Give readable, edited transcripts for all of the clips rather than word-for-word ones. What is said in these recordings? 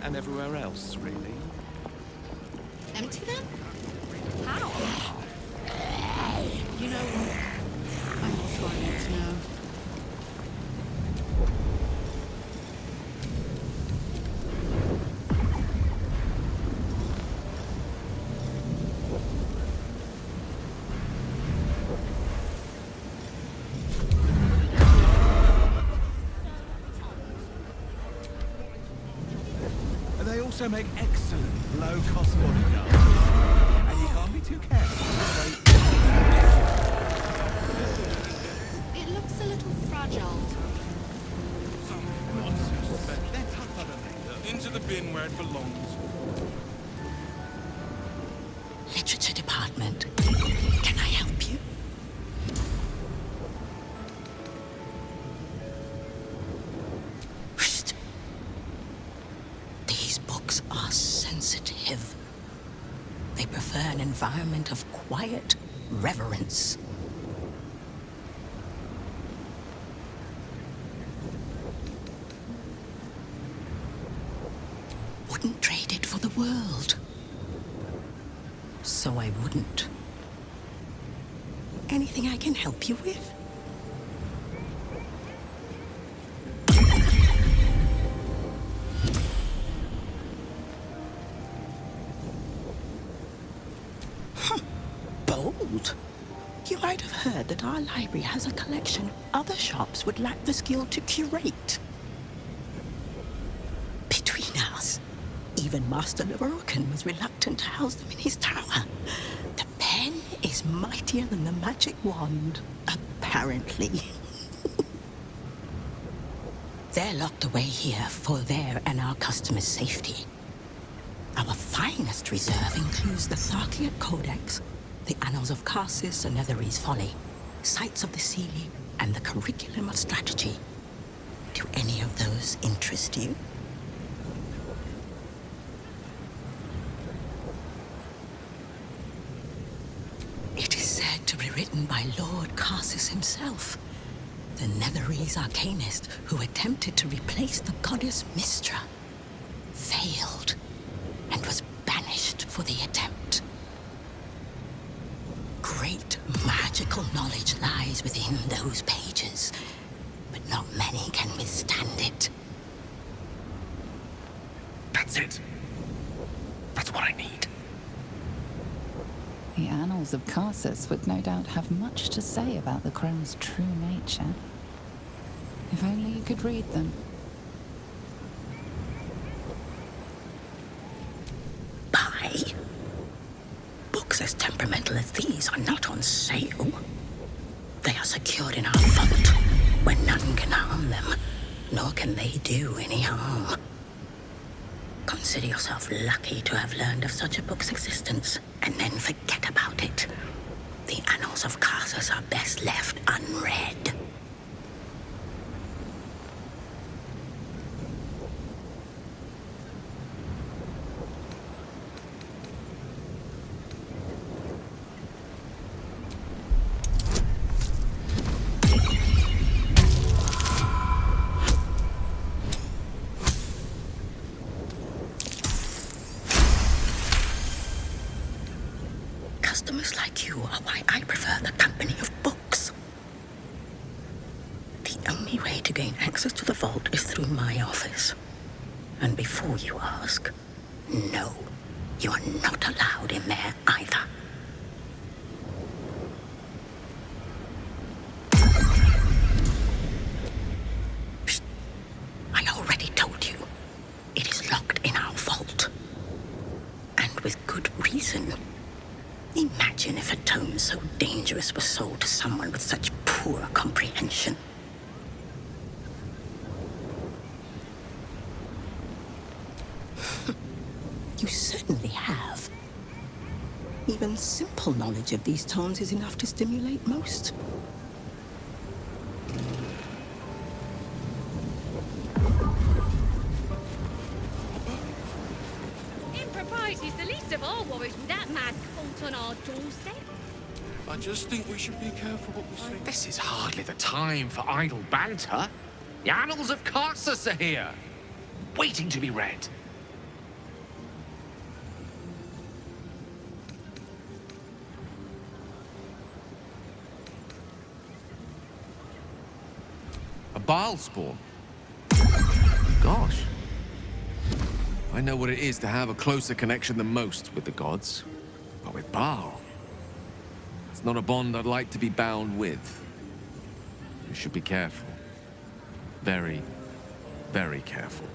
and everywhere else, really. Empty them? How? You know what? I'm not trying to know. They also make excellent low-cost bodyguards. And you can't be too careful. It looks a little fragile to me. Nonsense. They're tougher than they look. Into the bin where it belongs. Literature department. Can I help you? Psst. These books are sensitive. They prefer an environment of quiet reverence. Wouldn't trade it for the world. So I wouldn't. Anything I can help you with? Bold. You might have heard that our library has a collection other shops would lack the skill to curate. Between us, even Master Lerocan was reluctant to house them in his tower. The pen is mightier than the magic wand, apparently. They're locked away here for their and our customers' safety. Our finest reserve includes the Tharkiot Codex, the Annals of Karsus and Netherese Folly, Sights of the Seelie, and the Curriculum of Strategy. Do any of those interest you? It is said to be written by Lord Karsus himself, the Netherese arcanist who attempted to replace the goddess Mystra, failed, and was banished for the attempt. Great magical knowledge lies within those pages, but not many can withstand it. That's it. That's what I need. The Annals of Karsus would no doubt have much to say about the Crone's true nature. If only you could read them. Buy? Books as temperamental as these are not on sale. They are secured in our vault, where none can harm them, nor can they do any harm. Consider yourself lucky to have learned of such a book's existence, and then forget about it. The Annals of Karsus are best left unread. Customers like you are why I prefer the company of books. The only way to gain access to the vault is through my office. And before you ask, no, you are not allowed in there either. Psst. I already told you. It is locked in our vault. And with good reason. Imagine if a tome so dangerous was sold to someone with such poor comprehension. You certainly have. Even simple knowledge of these tomes is enough to stimulate most. Impropriety's the least of our worries with that mad cult on our doorstep. I just think we should be careful what we say. This is hardly the time for idle banter. The Annals of Karsus are here, waiting to be read. Baal spawn? Gosh. I know what it is to have a closer connection than most with the gods. But with Baal, it's not a bond I'd like to be bound with. You should be careful. Very, very careful.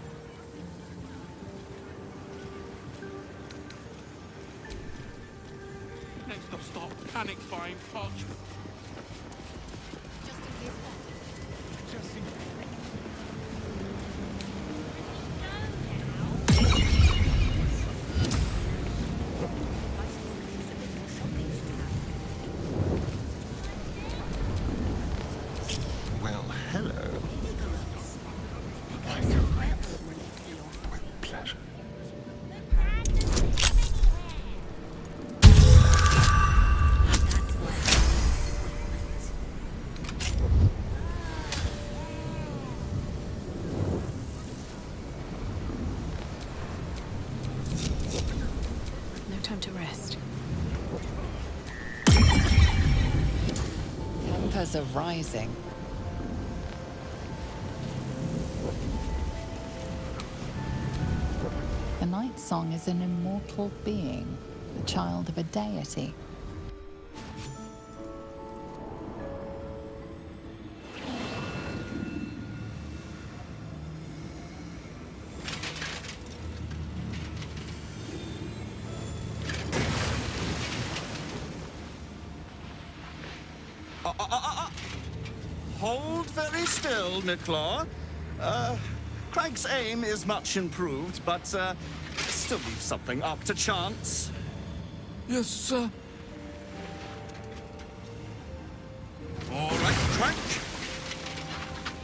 Next up, stop panic buying parchment. Just in case that. Just in Well, hello. Pleasure. No time to rest. Tempers are rising. The Night Song is an immortal being, the child of a deity. Hold very still, Nicklaw. Craig's aim is much improved, but still leaves something up to chance. Yes, sir. All right, Craig.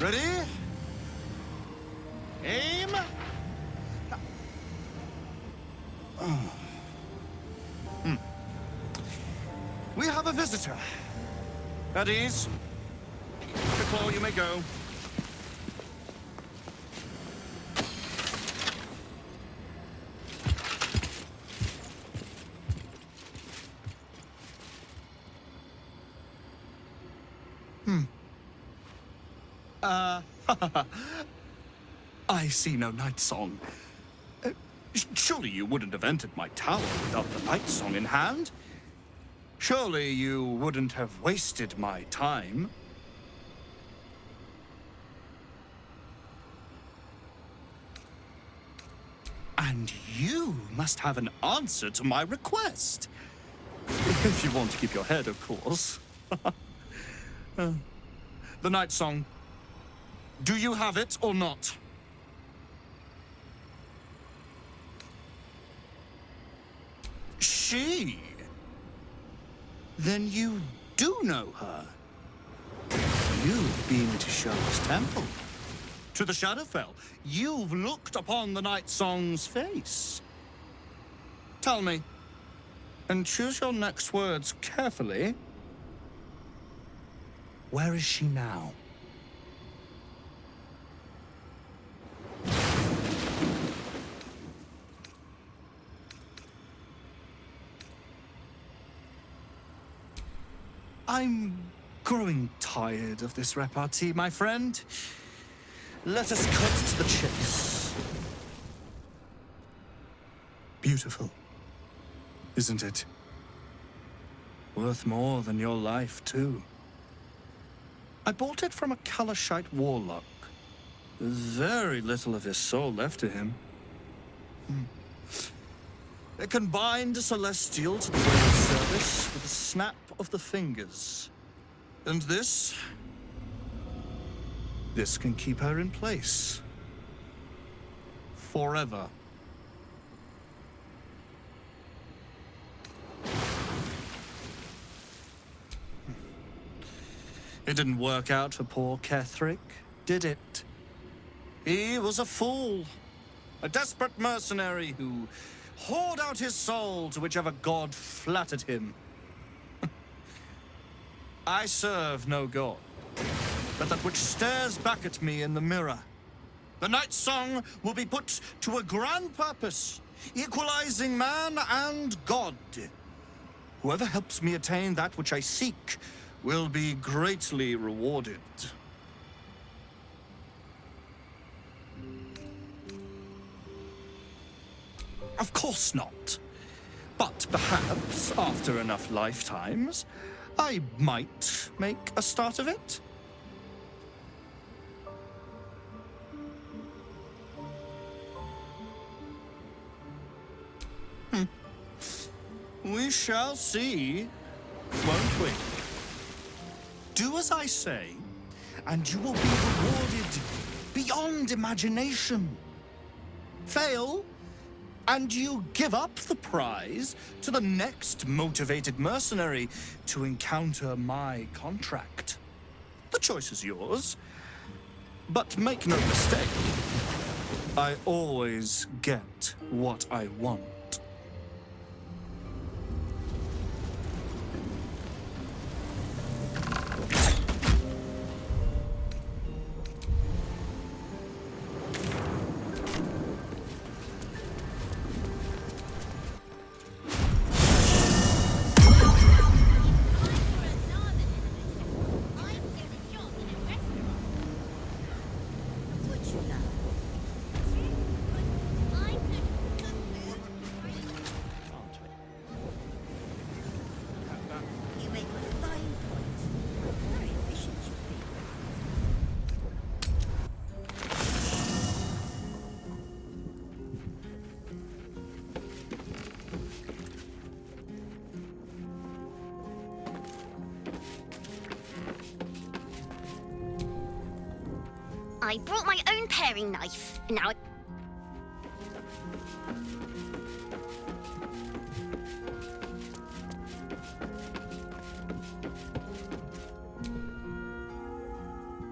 Ready? Aim. We have a visitor. At ease. Nicklaw, you may go. I see no night song. Surely you wouldn't have entered my tower without the night song in hand? Surely you wouldn't have wasted my time? And you must have an answer to my request. If you want to keep your head, of course. The night song. Do you have it or not? She? Then you do know her. You've been to Shadow's temple. To the Shadowfell. You've looked upon the Night Song's face. Tell me, and choose your next words carefully. Where is she now? I'm growing tired of this repartee, my friend. Let us cut to the chase. Beautiful, isn't it? Worth more than your life, too. I bought it from a Kalashite warlock. There's very little of his soul left to him. It can bind a celestial to the way of service with a snap of the fingers. And this can keep her in place. Forever. It didn't work out for poor Ketherick, did it? He was a fool. A desperate mercenary who poured out his soul to whichever god flattered him. I serve no god, but that which stares back at me in the mirror. The Night Song will be put to a grand purpose, equalizing man and god. Whoever helps me attain that which I seek will be greatly rewarded. Of course not. But perhaps, after enough lifetimes, I might make a start of it. We shall see, won't we? Do as I say, and you will be rewarded beyond imagination. Fail, and you give up the prize to the next motivated mercenary to encounter my contract. The choice is yours, but make no mistake, I always get what I want. I brought my own paring knife. Now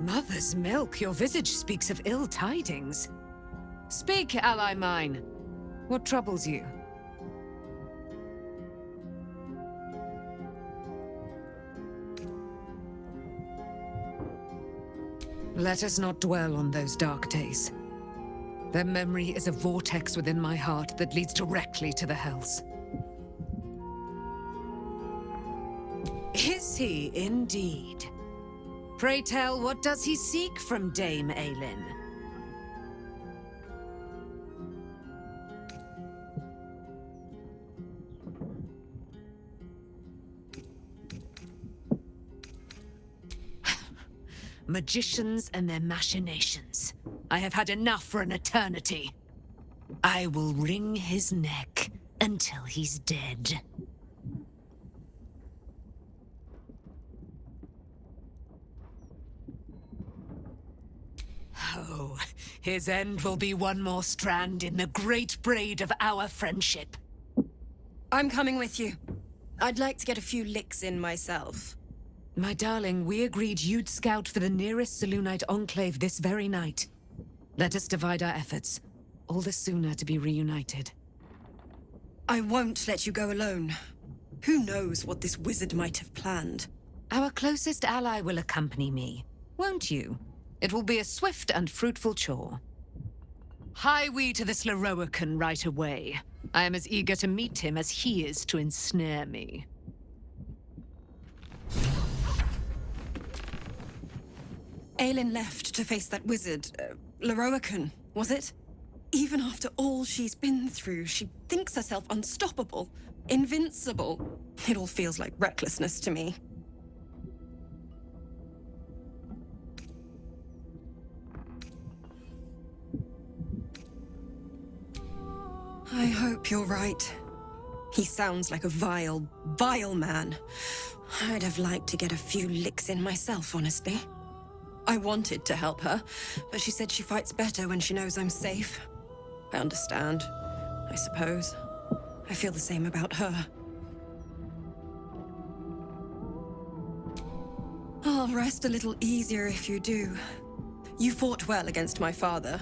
Mother's milk, your visage speaks of ill tidings. Speak, ally mine. What troubles you? Let us not dwell on those dark days. Their memory is a vortex within my heart that leads directly to the hells. Is he indeed? Pray tell, what does he seek from Dame Aelin? Magicians and their machinations. I have had enough for an eternity. I will wring his neck until he's dead. Oh, his end will be one more strand in the great braid of our friendship. I'm coming with you. I'd like to get a few licks in myself. My darling, we agreed you'd scout for the nearest Selûnite enclave this very night. Let us divide our efforts, all the sooner to be reunited. I won't let you go alone. Who knows what this wizard might have planned? Our closest ally will accompany me, won't you? It will be a swift and fruitful chore. Hie we to this Lorroakan right away. I am as eager to meet him as he is to ensnare me. Aelin left to face that wizard, Lorroakan, was it? Even after all she's been through, she thinks herself unstoppable, invincible. It all feels like recklessness to me. I hope you're right. He sounds like a vile, vile man. I'd have liked to get a few licks in myself, honestly. I wanted to help her, but she said she fights better when she knows I'm safe. I understand, I suppose. I feel the same about her. I'll rest a little easier if you do. You fought well against my father.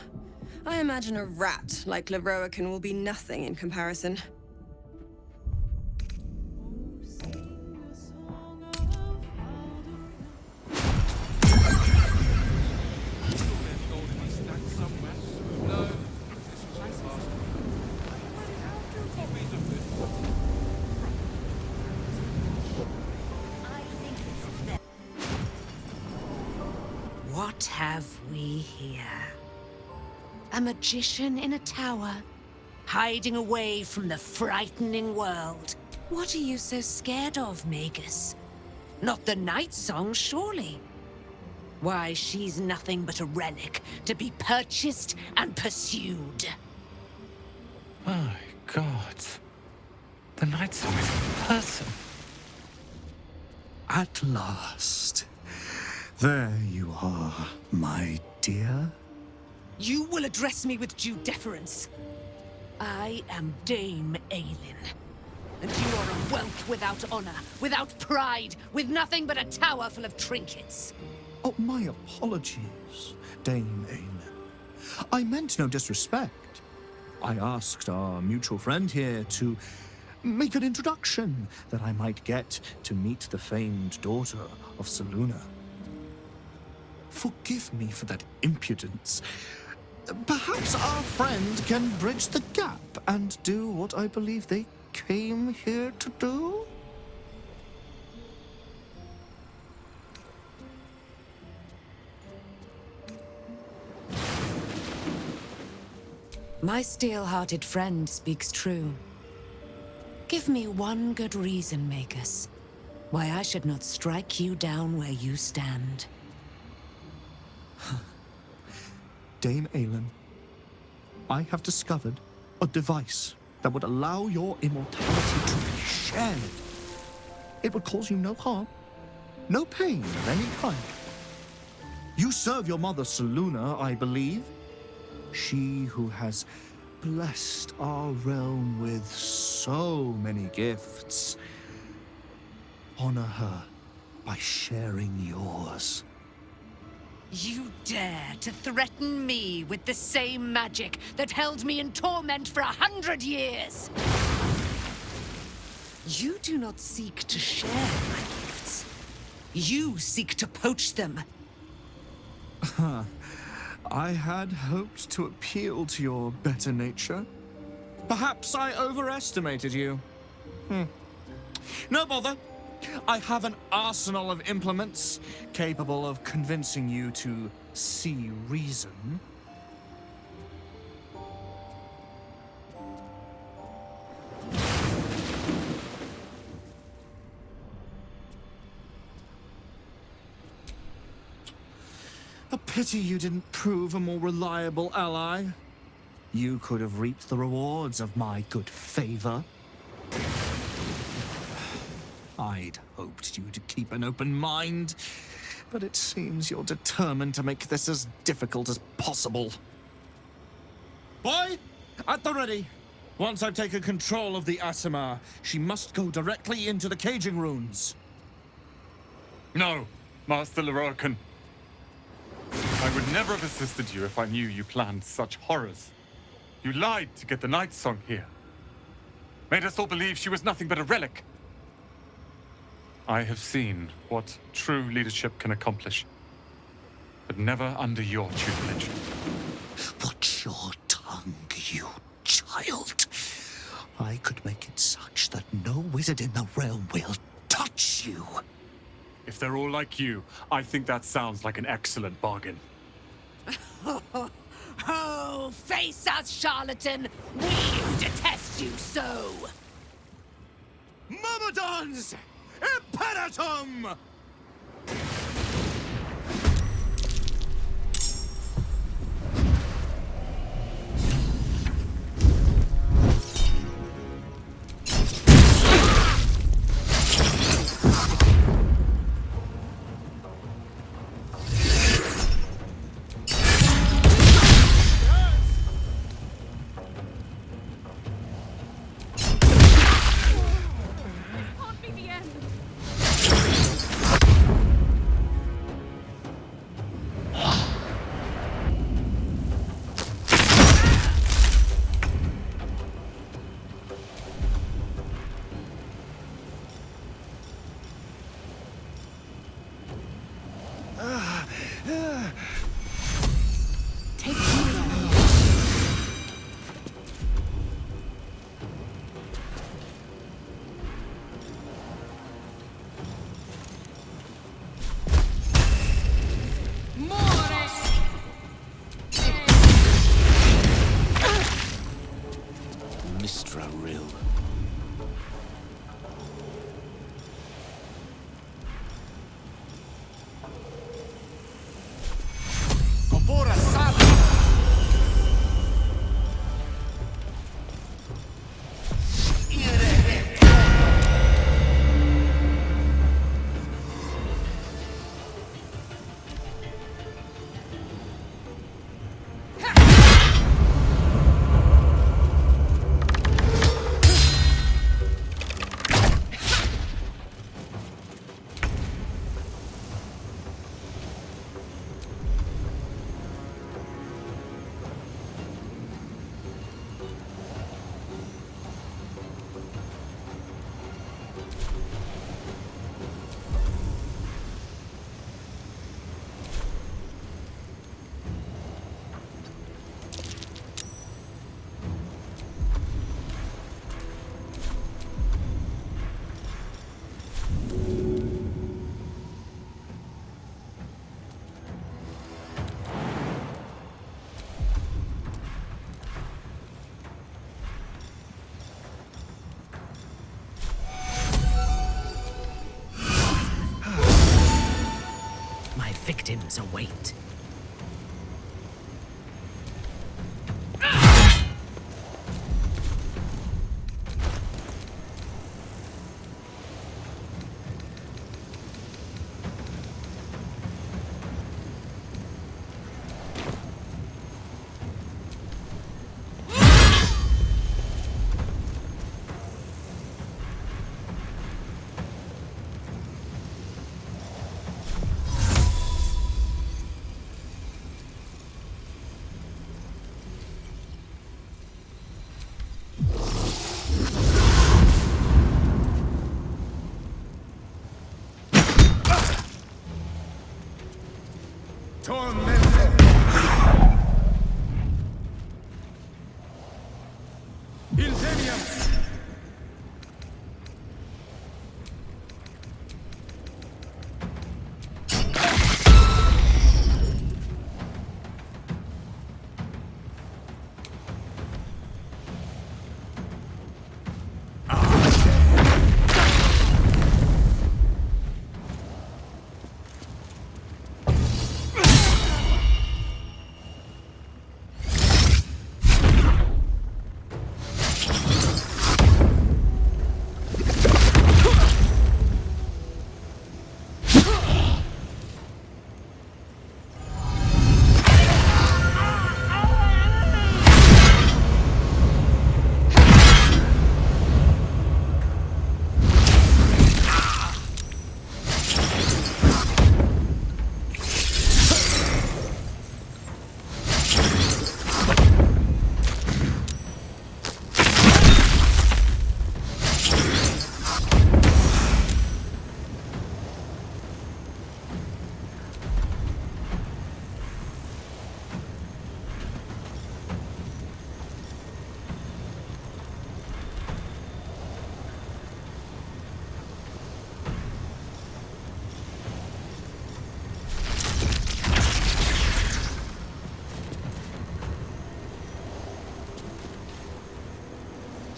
I imagine a rat like Lorroakan will be nothing in comparison. What have we here? A magician in a tower? hiding away from the frightening world. What are you so scared of, Magus? Not the Night Song, surely? Why, she's nothing but a relic to be purchased and pursued. My God. The Night Song is a person. At last. There you are, my dear. You will address me with due deference. I am Dame Aelin. And you are a whelp without honor, without pride, with nothing but a tower full of trinkets. Oh, my apologies, Dame Aelin. I meant no disrespect. I asked our mutual friend here to make an introduction that I might get to meet the famed daughter of Selûne. Forgive me for that impudence. Perhaps our friend can bridge the gap and do what I believe they came here to do? My steel-hearted friend speaks true. Give me one good reason, Magus, why I should not strike you down where you stand. Dame Aelin, I have discovered a device that would allow your immortality to be shared. It would cause you no harm, no pain of any kind. You serve your mother Selûne, I believe. She who has blessed our realm with so many gifts. Honor her by sharing yours. You dare to threaten me with the same magic that held me in torment for 100 years? You do not seek to share my gifts. You seek to poach them. I had hoped to appeal to your better nature. Perhaps I overestimated you. No bother. I have an arsenal of implements capable of convincing you to see reason. A pity you didn't prove a more reliable ally. You could have reaped the rewards of my good favor. I'd hoped you'd keep an open mind, but it seems you're determined to make this as difficult as possible. Boy, at the ready. Once I've taken control of the Aasimar, she must go directly into the caging runes. No, Master Lorcan. I would never have assisted you if I knew you planned such horrors. You lied to get the Night Song here. Made us all believe she was nothing but a relic. I have seen what true leadership can accomplish, but never under your tutelage. Watch your tongue, you child. I could make it such that no wizard in the realm will touch you. If they're all like you, I think that sounds like an excellent bargain. Oh, face us, charlatan! We who detest you so! Myrmidons! Imperatum! Can't be the end. for a rill. Compora sabe! Victims await.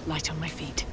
Light on my feet.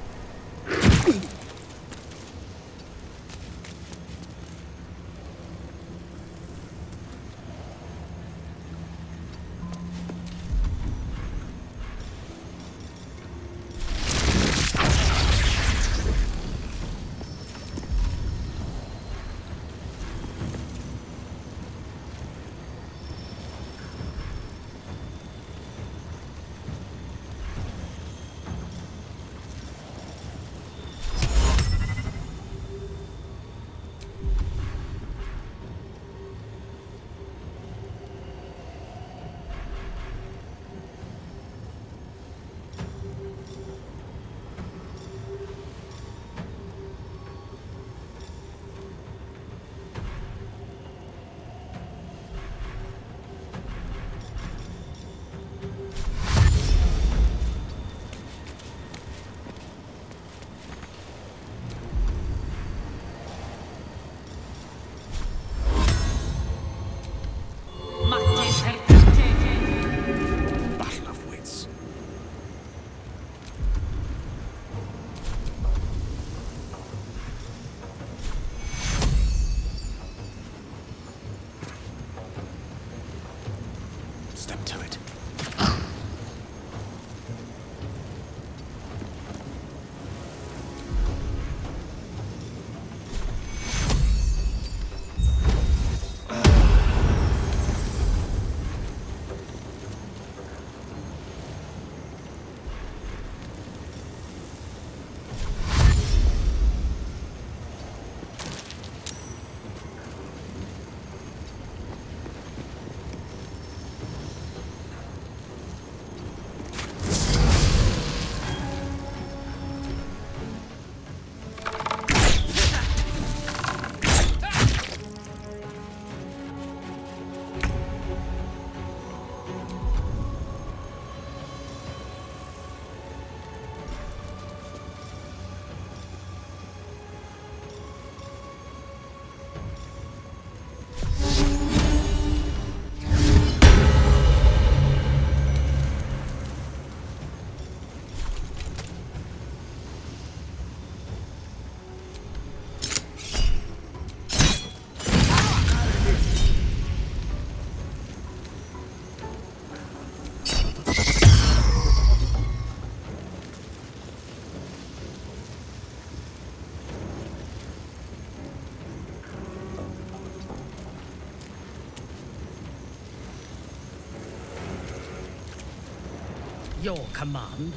Your command.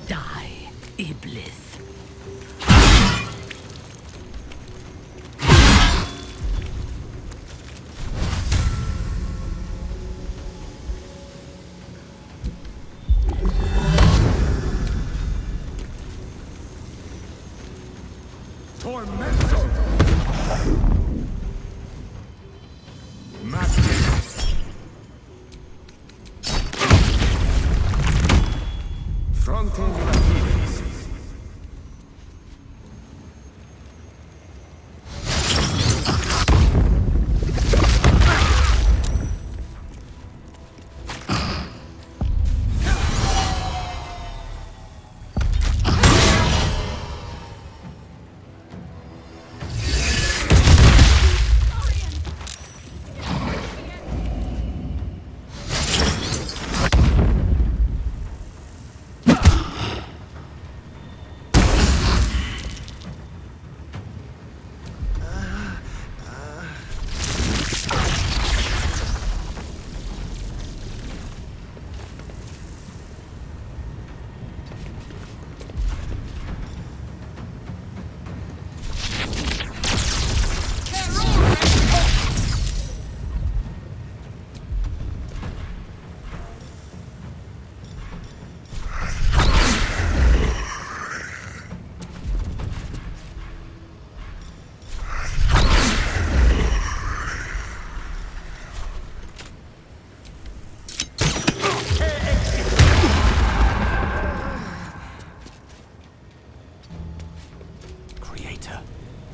Die, Iblis. Tormentor! Master! Fronte Hubris.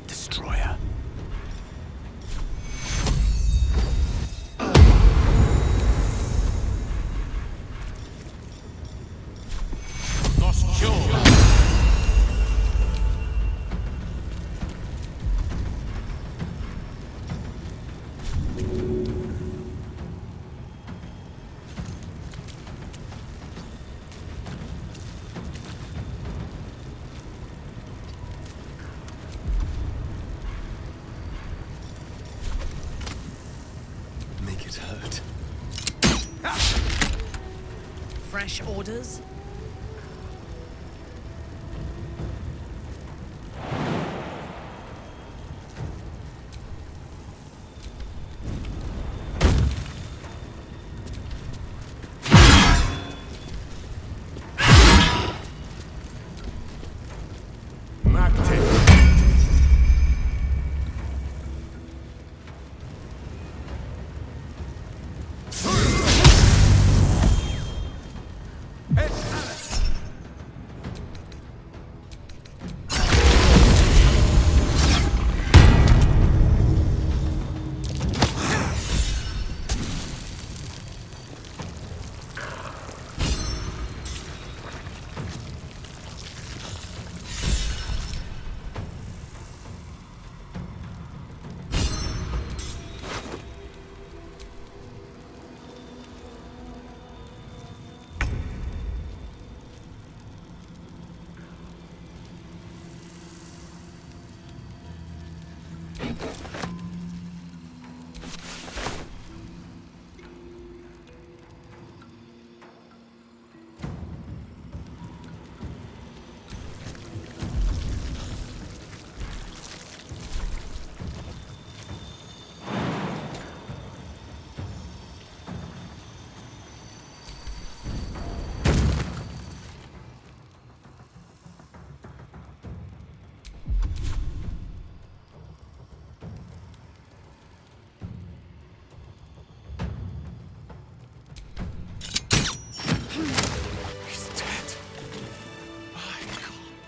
Destroyer. Make it hurt. Fresh orders?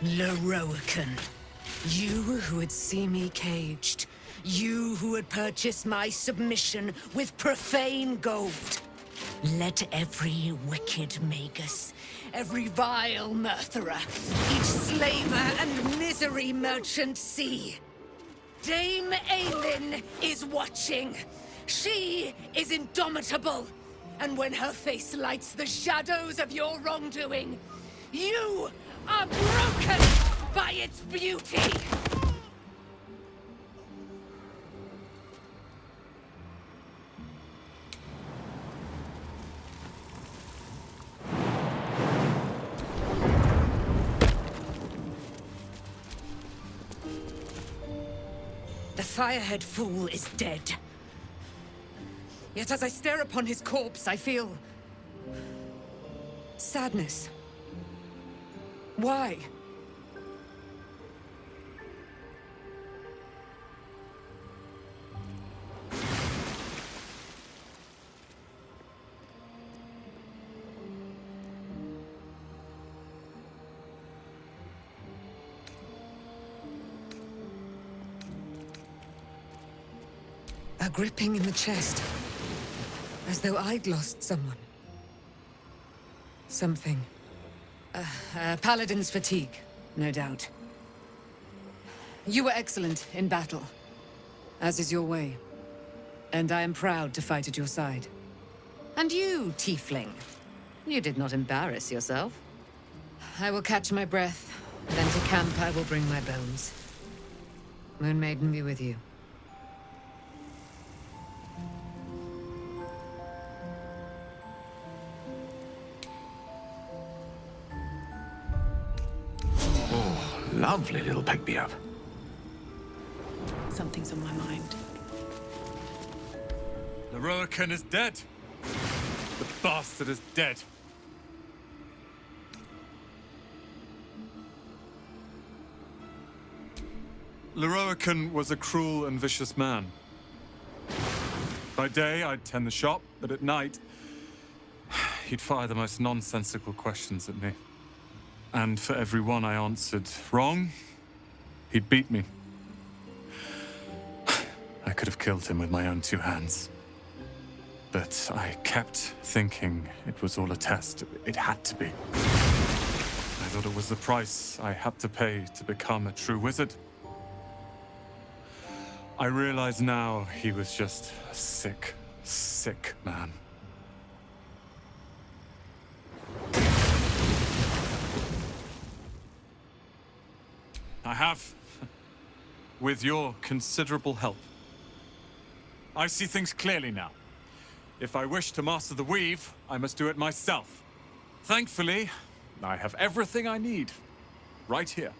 Loroakan, you who would see me caged, you who would purchase my submission with profane gold. Let every wicked magus, every vile murtherer, each slaver and misery merchant see. Dame Aelin is watching. She is indomitable. And when her face lights the shadows of your wrongdoing, you are broken by its beauty! firehead fool is dead. Yet as I stare upon his corpse, I feel... sadness. Why? A gripping in the chest. As though I'd lost someone. Something. Paladin's fatigue, no doubt. You were excellent in battle, as is your way. And I am proud to fight at your side. And you, tiefling, you did not embarrass yourself. I will catch my breath, then to camp I will bring my bones. Moon Maiden be with you. Lovely little pick-me-up. Something's on my mind. Leroican is dead. The bastard is dead. Leroican was a cruel and vicious man. By day, I'd tend the shop, but at night, he'd fire the most nonsensical questions at me. And for every one I answered wrong, he'd beat me. I could have killed him with my own two hands. But I kept thinking it was all a test. It had to be. I thought it was the price I had to pay to become a true wizard. I realize now he was just a sick, sick man. I have, with your considerable help. I see things clearly now. If I wish to master the weave, I must do it myself. Thankfully, I have everything I need, right here.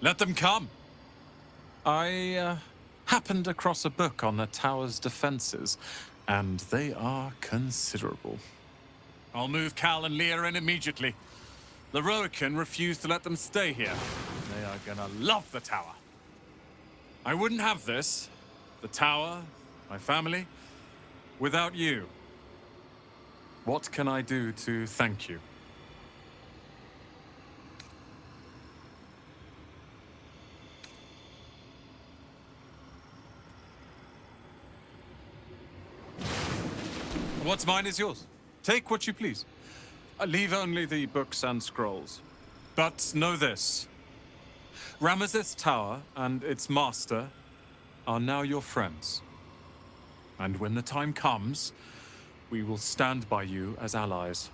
Let them come. I happened across a book on the tower's defenses, and they are considerable. I'll move Cal and Leah in immediately. Leroican refused to let them stay here. They are gonna love the tower. I wouldn't have this, the tower, my family, without you. What can I do to thank you? What's mine is yours. Take what you please. Leave only the books and scrolls. But know this. Ramesses Tower and its master are now your friends. And when the time comes, we will stand by you as allies.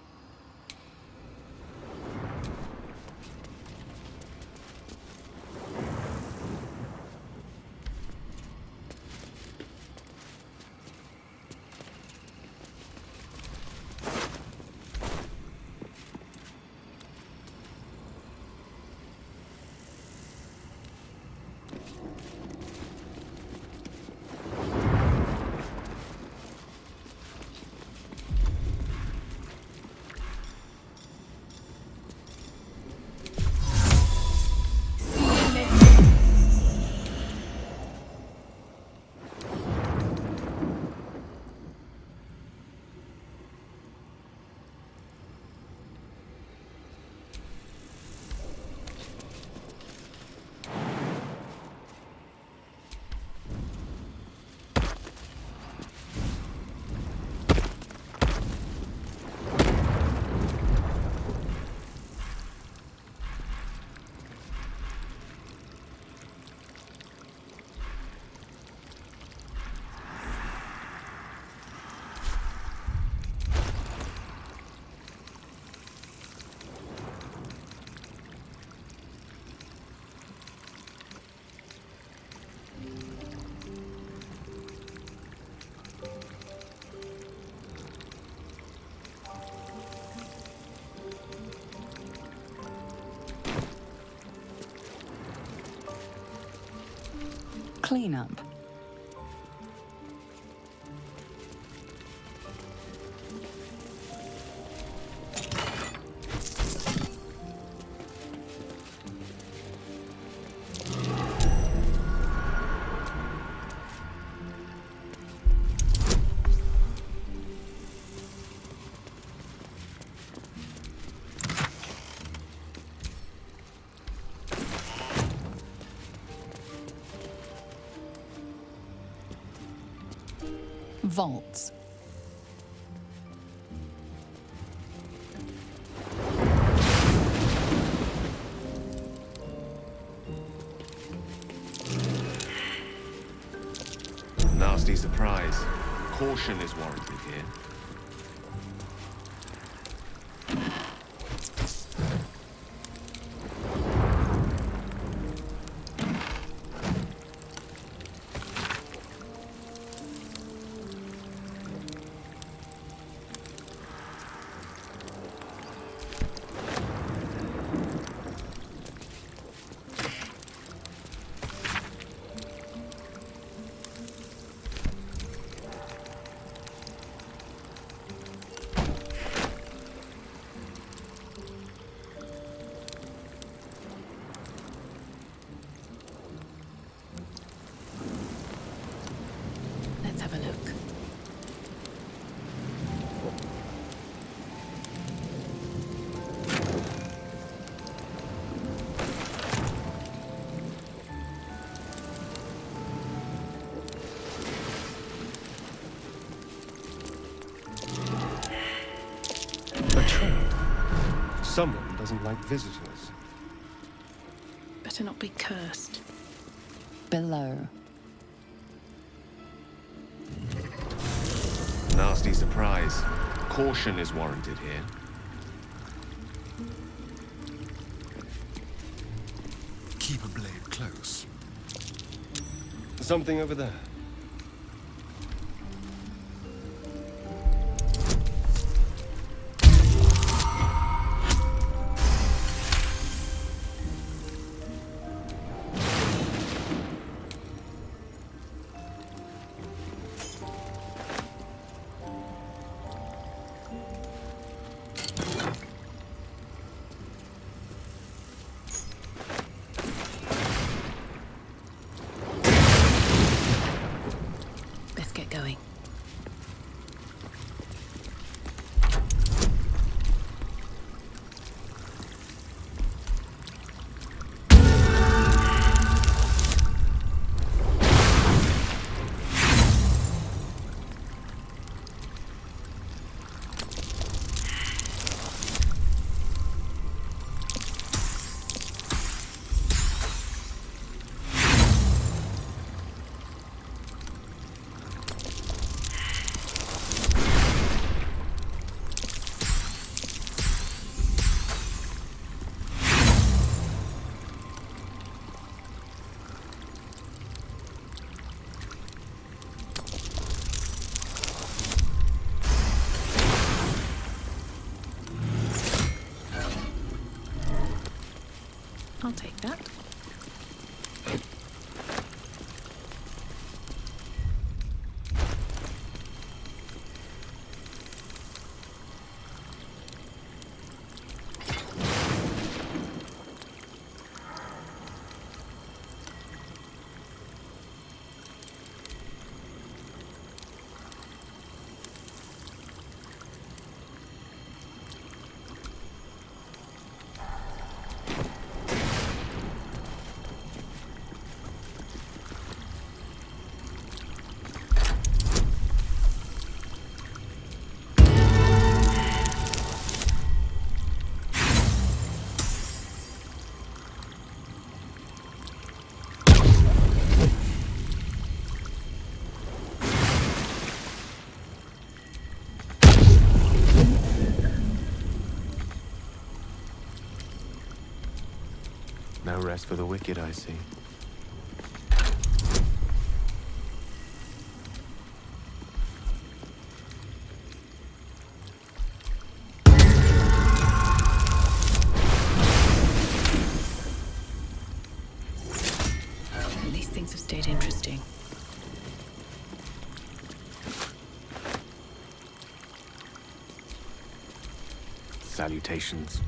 Cleanup. Vaults. Nasty surprise. Caution is warranted here. Let's have a look. A trap. Someone doesn't like visitors. Better not be cursed. Below. Nasty surprise. Caution is warranted here. Keep a blade close. Something over there. Best get going. I'll take that. No rest for the wicked, I see. At least things have stayed interesting. salutations.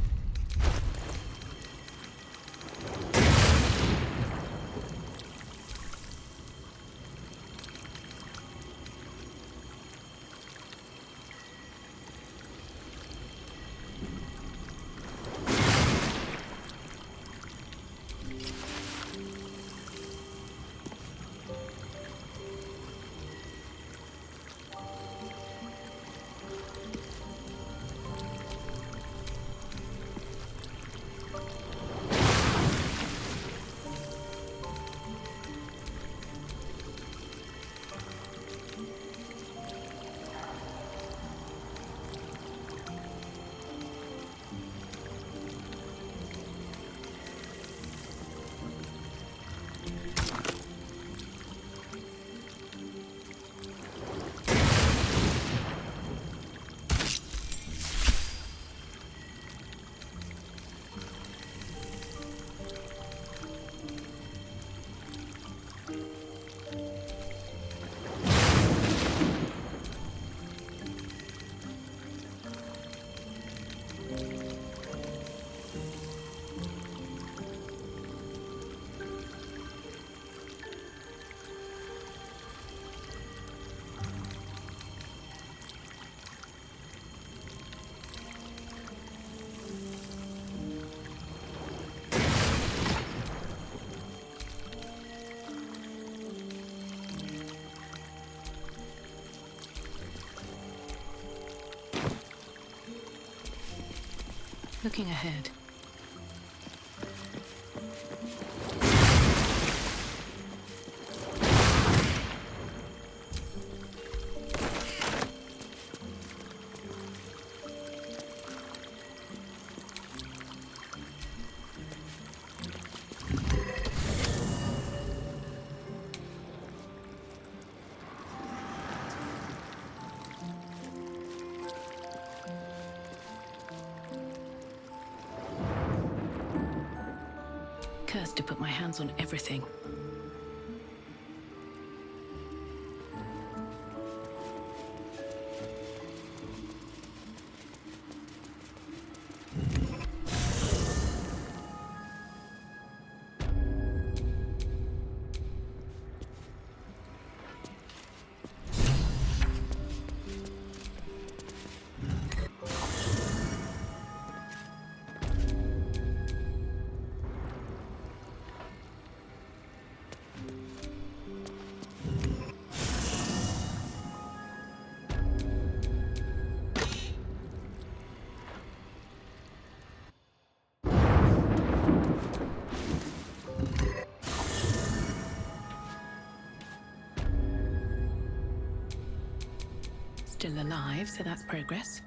Looking ahead. Cursed to put my hands on everything. Still alive, so that's progress.